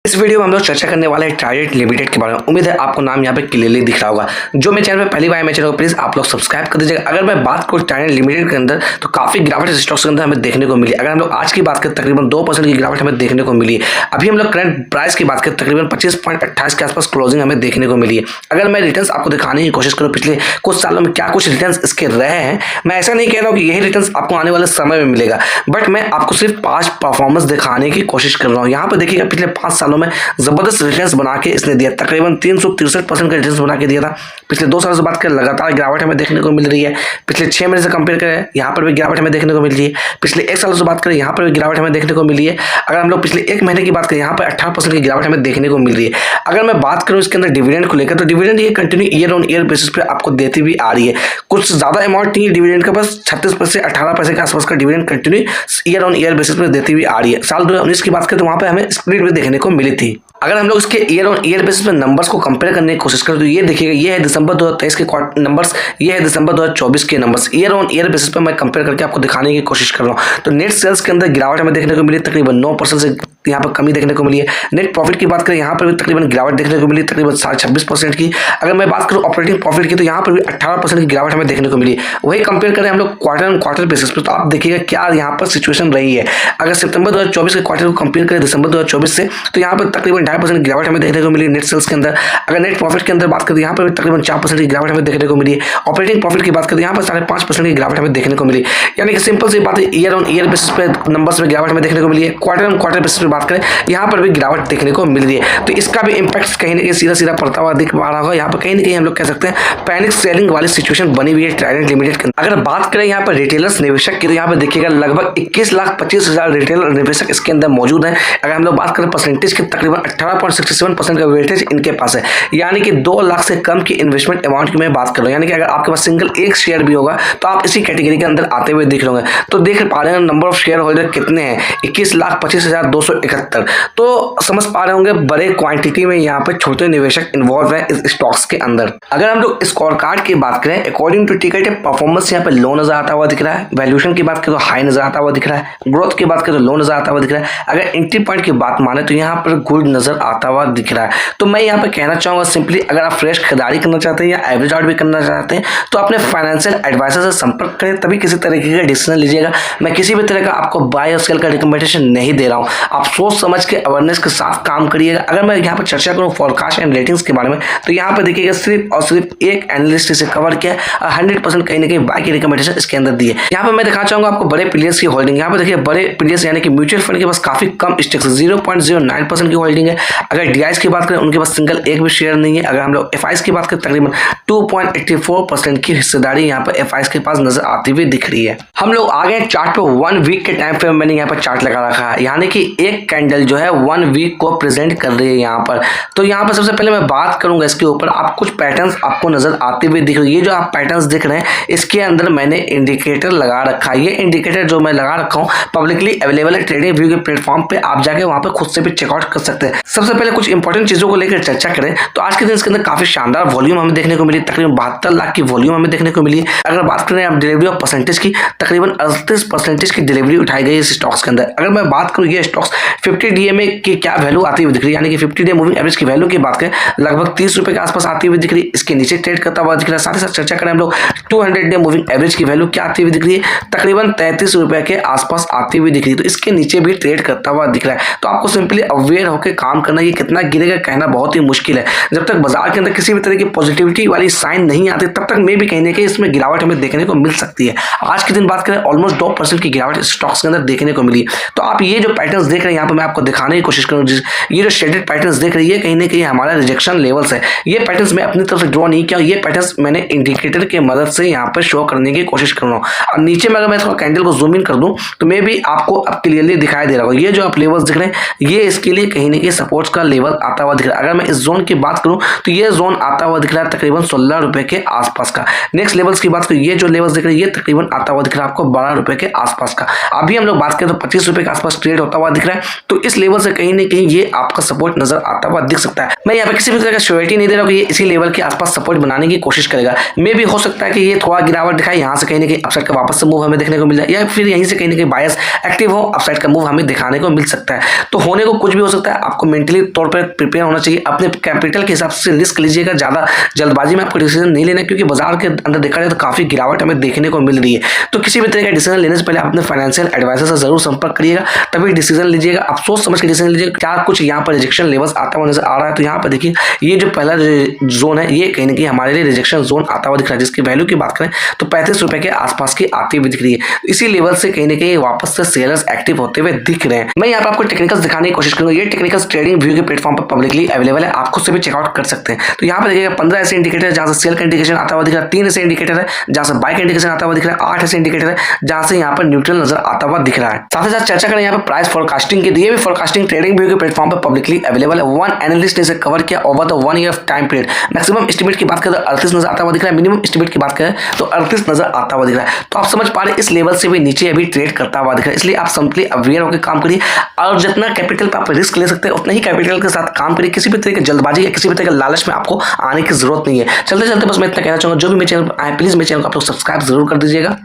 इस वीडियो में हम लोग चर्चा करने वाले हैं ट्राइडेंट लिमिटेड के बारे में। उम्मीद है आपको नाम यहाँ पे क्लियरली दिख रहा होगा। जो मेरे चैनल पे पहली बार मेरे चैनल को प्लीज आप लोग सब्सक्राइब कर दीजिएगा। अगर मैं बात करूँ ट्राइडेंट लिमिटेड के अंदर तो काफी गिरावट स्टॉक्स के अंदर हमें देखने को मिली। अगर हम लोग आज की बात करें तकरीबन 2% की गिरावट हमें देखने को मिली है। अभी हम लोग करंट प्राइस की बात करें तकरीबन 25.28 के आसपास क्लोजिंग हमें देखने को मिली है। अगर मैं रिटर्न आपको दिखाने की कोशिश करूँ पिछले कुछ सालों में क्या कुछ रिटर्न इसके रहे हैं, मैं ऐसा नहीं कह रहा हूँ कि यही रिटर्न आपको आने वाले समय में मिलेगा, बट मैं आपको सिर्फ 5 परफॉर्मेंस दिखाने की कोशिश कर रहा हूँ। यहाँ पर देखिएगा पिछले 5 सालों में जबरदस्त रिटर्न्स बना के इसने दिया, तकरीबन 363% का रिटर्न्स बना के दिया था। पिछले 2 साल से बात करें लगातार गिरावट हमें देखने को मिल रही है। पिछले 6 महीने से कंपेयर करें यहाँ पर भी गिरावट हमें देखने को मिल रही है। पिछले 1 साल से बात करें यहाँ पर भी गिरावट हमें देखने को मिली है। अगर हम लोग पिछले 1 महीने की बात करें यहाँ पर 18% की गिरावट हमें देखने को मिल रही है। अगर मैं बात करूँ इसके अंदर डिविडेंड को लेकर तो डिविडेंड ये continue year on year basis पे आपको देती भी आ रही है। कुछ ज्यादा अमाउंट नहीं है डिविडेंड का, बस 36 से 18 पैसे के आसपास का dividend continue year on year basis पे देती हुई आ रही है। साल 2019 की बात करें तो वहां पे हमें स्प्लिट भी देखने को मिली थी। अगर हम लोग इसके ईयर ऑन ईयर बेसिस पे नंबर्स को कंपेयर करने की कोशिश करें तो ये देखिएगा, ये है दिसंबर 2023 के नंबर्स, ये है दिसंबर 2024 के numbers. Year on year basis पे मैं कंपेयर करके आपको दिखाने की कोशिश कर रहा हूँ। तो नेट सेल्स के अंदर गिरावट हमें देखने को मिली, तकरीबन 9% से यहाँ पर कमी देखने को मिली है। नेट प्रॉफिट की बात करें यहाँ पर भी तकरीबन गिरावट देखने को मिली, तकरीबन 26% की। अगर मैं बात करूँ ऑपरेटिंग प्रॉफिट की तो यहाँ पर भी 18% की गिरावट हमें देखने को मिली। वही कंपेयर करें हम लोग क्वार्टर ऑन क्वार्टर बेसिस पे तो आप देखिएगा क्या यहाँ पर सिचुएशन रही है। अगर सितंबर 2024 के क्वार्टर को कंपेयर करें दिसंबर 2024 से तो यहाँ पर तकरीबन 2.5% गिरावट हमें देखने को मिली नेट सेल्स के अंदर। अगर नेट प्रॉफिट के अंदर बात करें यहाँ पर भी तकरीबन 4% की गिरावट हमें देखने को मिली है। ऑपरेटिंग प्रॉफिट की बात करें यहाँ पर 5.5% की गिरावट हमें देखने को मिली। यानी कि सिंपल सी बात है, ईयर ऑन ईयर बेसिस पे नंबर्स में गिरावट हमें देखने को मिली है। क्वार्टर ऑन क्वार्टर बेसिस पे बात करें यहाँ पर भी गिरावट देखने को मिल रही है। तो इसका भी इंपैक्ट कहीं ना कहीं सीधा सीधा पड़ता हुआ दिख पा रहा होगा। यहाँ पर कहीं ना कहीं हम लोग कह सकते हैं पैनिक सेलिंग वाली सिचुएशन बनी हुई है ट्राइडेंट लिमिटेड के अंदर। अगर बात करें यहाँ पर रिटेलर्स निवेशक की तो यहाँ पर देखिएगा लगभग 21,25,000 रिटेलर निवेशक इसके अंदर मौजूद हैं। अगर हम लोग बात करें परसेंटेज की तकरीबन 18.67% का वेटेज इनके पास है। यानी कि 2 लाख से कम की इन्वेस्टमेंट अमाउंट की मैं बात कर रहा हूँ। यानी कि अगर आपके पास सिंगल एक शेयर भी होगा तो आप इसी कैटेगरी के अंदर आते हुए दिख रहे होंगे। तो देख पा रहे हैं नंबर ऑफ शेयर होल्डर कितने हैं, 21,25,271। तो समझ पा रहे होंगे बड़े क्वांटिटी में यहाँ पे छोटे निवेशक इन्वॉल्व है इस स्टॉक्स के अंदर। अगर हम लोग स्कोर कार्ड की बात करें अकॉर्डिंग टू टिकट परफॉर्मेंस यहाँ पे लो नजर आता हुआ दिख रहा है। वैल्यूएशन की बात करें तो हाई नजर आता हुआ दिख रहा है। ग्रोथ की बात करें तो लो नजर आता हुआ दिख रहा है। अगर एंट्री पॉइंट की बात माने तो यहाँ पर गुड नजर आता हुआ दिख रहा है। तो मैं यहाँ पे कहना चाहूंगा सिंपली अगर आप फ्रेश खरीदारी करना चाहते हैं या एवरेज आउट भी करना चाहते हैं तो अपने फाइनेंशियल एडवाइजर से संपर्क करें, तभी किसी तरीके का डिसीजन लीजिएगा। मैं किसी भी तरह का आपको बाय और सेल का रिकमेंडेशन नहीं दे रहा हूँ। आप सोच समझ के अवेयरनेस के साथ काम करिएगा। अगर मैं यहाँ पर चर्चा करूँ फॉरकास्ट एंड रेटिंग्स के बारे में तो यहाँ पर देखिएगा सिर्फ और सिर्फ एक एनालिस्ट से कवर किया और 100% कहीं ना कहीं बाय की रिकमेंडेशन इसके अंदर दी है। यहाँ पर मैं दिखाना चाहूंगा आपको बड़े प्लेयर्स की होल्डिंग। यहाँ पर देखिए बड़े प्लेयर्स यानी कि म्यूचुअल फंड के पास काफी कम स्टेक्स 0.09% की होल्डिंग है। अगर डीआईएस की बात करें उनके पास सिंगल एक भी शेयर नहीं है। अगर हम लोग एफआईएस की बात करें तकरीबन 2.84% की हिस्सेदारी यहाँ पर एफआईएस के पास नजर आती हुई दिख रही है। हम लोग आगे चार्ट पे 1 वीक के टाइम फ्रेम मैंने यहाँ पर चार्ट लगा रखा है, यानी कि एक कैंडल जो है 1 वीक को प्रेजेंट कर रही है यहाँ पर। तो यहाँ पर सबसे पहले मैं बात करूंगा इसके ऊपर, आप कुछ पैटर्न्स आपको नजर आते हुए दिख रहे हैं। ये जो आप पैटर्न्स दिख रहे हैं इसके अंदर मैंने इंडिकेटर लगा रखा है। ये इंडिकेटर जो मैं लगा रखा हूँ पब्लिकली अवेलेबल है ट्रेडिंग व्यू के प्लेटफॉर्म पे, आप जाके वहां पे खुद से भी चेकआउट कर सकते हैं। सबसे पहले कुछ इंपॉर्टेंट चीजों को लेकर चर्चा करें तो आज के दिन इसके अंदर काफी शानदार वॉल्यूम हमें देखने को मिली, तकरीबन 72 लाख की वॉल्यूम हमें देखने को मिली। अगर बात करें आप डिलीवरी ऑफ परसेंटेज की, तकरीबन 38% की डिलीवरी उठाई गई इस स्टॉक्स के अंदर। अगर मैं बात करूं ये स्टॉक्स 50 डीएमए की क्या वैल्यू आती हुई दिख रही है, यानी कि 50 डे मूविंग एवरेज की वैल्यू की बात करें लगभग 30 रुपए के आसपास आती हुई दिख रही है। इसके नीचे ट्रेड करता हुआ दिख रहा है। साथ ही साथ चर्चा करें हम लोग 200 डे मूविंग एवरेज की वैल्यू क्या आती हुई दिख रही है, तकरीबन 33 रुपए के आसपास आती हुई दिख रही है। तो इसके नीचे भी ट्रेड करता हुआ दिख रहा है। तो आपको सिंपली अवेयर होकर काम करना, ये कितना गिरेगा कहना बहुत ही मुश्किल है। जब तक बाजार के अंदर किसी भी तरह की पॉजिटिविटी वाली साइन नहीं आती तब तक मे भी कहीं ना कहीं इसमें गिरावट हमें देखने को मिल सकती है। आज के दिन बात करें ऑलमोस्ट 2% की गिरावट स्टॉक्स के अंदर देखने को मिली। तो आप ये जो पैटर्न्स देख रहे हैं यहाँ पर मैं आपको दिखाने की कोशिश करूँ, ये जो शेडेड पैटर्न्स देख रही है कहीं ना कहीं हमारा रिजेक्शन लेवल्स है। ये पैटर्न्स मैं अपनी तरफ से ड्रॉ नहीं किया, ये पैटर्न्स मैंने इंडिकेटर की मदद से यहाँ पर शो करने की कोशिश कर रहा हूँ। और नीचे में अगर मैं थोड़ा कैंडल को जूम इन कर दूं तो मे भी आपको अब क्लियरली दिखाई दे रहा होगा। ये जो आप लेवल्स दिख रहे हैं ये इसके लिए कहीं ना कहीं सपोर्ट्स का लेवल आता हुआ दिख रहा है। अगर मैं इस जोन की बात करूं तो ये जोन आता हुआ दिख रहा है तकरीबन 16 रुपए के आसपास का। नेक्स्ट लेवल्स की बात करूं ये जो लेवल्स दिख रहे हैं ये तकरीबन आता हुआ दिख रहा है आपको 12 रुपए के आसपास का। अभी हम लोग बात करें तो 25 रुपए के आसपास ट्रेड होता हुआ दिख रहा है। तो इस लेवल से कहीं ना कहीं ये आपका सपोर्ट नजर आता हुआ दिख सकता है। मैं यहाँ पे किसी भी तरह का श्योरिटी नहीं दे रहा हूँ कि ये इसी लेवल के आसपास सपोर्ट बनाने की कोशिश करेगा। मे भी हो सकता है कि ये थोड़ा गिरावट दिखाए, यहाँ से कहीं ना कहीं अपसाइड का वापस से मूव हमें देखने को मिल जाए, या फिर यहीं से कहीं ना कहीं बायस एक्टिव हो अपसाइड का मूव हमें दिखाने को मिल सकता है। तो होने को कुछ भी हो सकता है। आपको मेंटली तौर पर प्रिपेयर होना चाहिए। अपने कैपिटल के हिसाब से रिस्क लीजिएगा, ज़्यादा जल्दबाजी में आपको डिसीजन नहीं लेना, क्योंकि बाजार के अंदर देखा जाए तो काफ़ी गिरावट हमें देखने को मिल रही है। तो किसी भी तरह का डिसीजन लेने से पहले अपने फाइनेंशियल एडवाइजर से जरूर संपर्क करिएगा, तभी डिसीजन लीजिएगा। आप सोच समझ के डिसीजन लीजिएगा। क्या कुछ यहाँ पर रिजेक्शन लेवल्स आता हुआ नजर आ रहा है, तो यहाँ पर देखिए ये जो पहला जोन है ये कहीं ना कहीं हमारे लिए रिजेक्शन जोन आता हुआ दिख रहा है, जिसकी वैल्यू की बात करें तो 35 रुपए के आसपास की आती हुई दिख रही है। इसी लेवल से कहीं ना कहीं वापस से सेलर्स एक्टिव होते हुए दिख रहे हैं। मैं यहाँ पर आपको टेक्निकल्स दिखाने की कोशिश करूंगा। ये टेक्निकल्स ट्रेडिंग व्यू के प्लेटफॉर्म पर पब्लिकली अवेलेबल है, आप खुद से भी चेकआउट कर सकते हैं। तो यहाँ पर देखिएगा 15 ऐसे इंडिकेटर है जहां से सेल का इंडिकेशन आता हुआ दिख रहा है, 3 ऐसे इंडिकेटर है जहां से बाय का इंडिकेशन आता हुआ दिख रहा है, 8 ऐसे इंडिकेटर है जहां से यहाँ पर न्यूट्रल नजर आता हुआ दिख रहा है। साथ ही साथ चर्चा करें यहाँ पर प्राइस फोरकास्टिंग की, ये भी फोरकास्टिंग ट्रेडिंग व्यू के प्लेटफॉर्म पर पब्लिकली अवेलेबल है। वन एनालिस्ट ने इसे कवर किया over the 1 year time period. Maximum estimate की बात करें तो 38 नजर आता हुआ दिख रहा है, मिनिमम एस्टिमेट की बात करें तो 38 नजर आता हुआ दिख रहा है। तो आप समझ पा रहे इस लेवल से भी नीचे अभी ट्रेड करता हुआ दिख रहा है, इसलिए आप सिंपली अवेयर होकर काम करिए और जितना कैपिटल पर आप रिस्क ले सकते हैं उतना ही कैपिटल के साथ काम करिए। किसी भी तरह की जल्दबाजी या किसी भी तरह के लालच में आपको आने की जरूरत नहीं है। चलते चलते बस मैं इतना कहना चाहूंगा, जो भी मेरे चैनल पर आए प्लीज मेरे चैनल को आप लोग सब्सक्राइब जरूर कर दीजिएगा।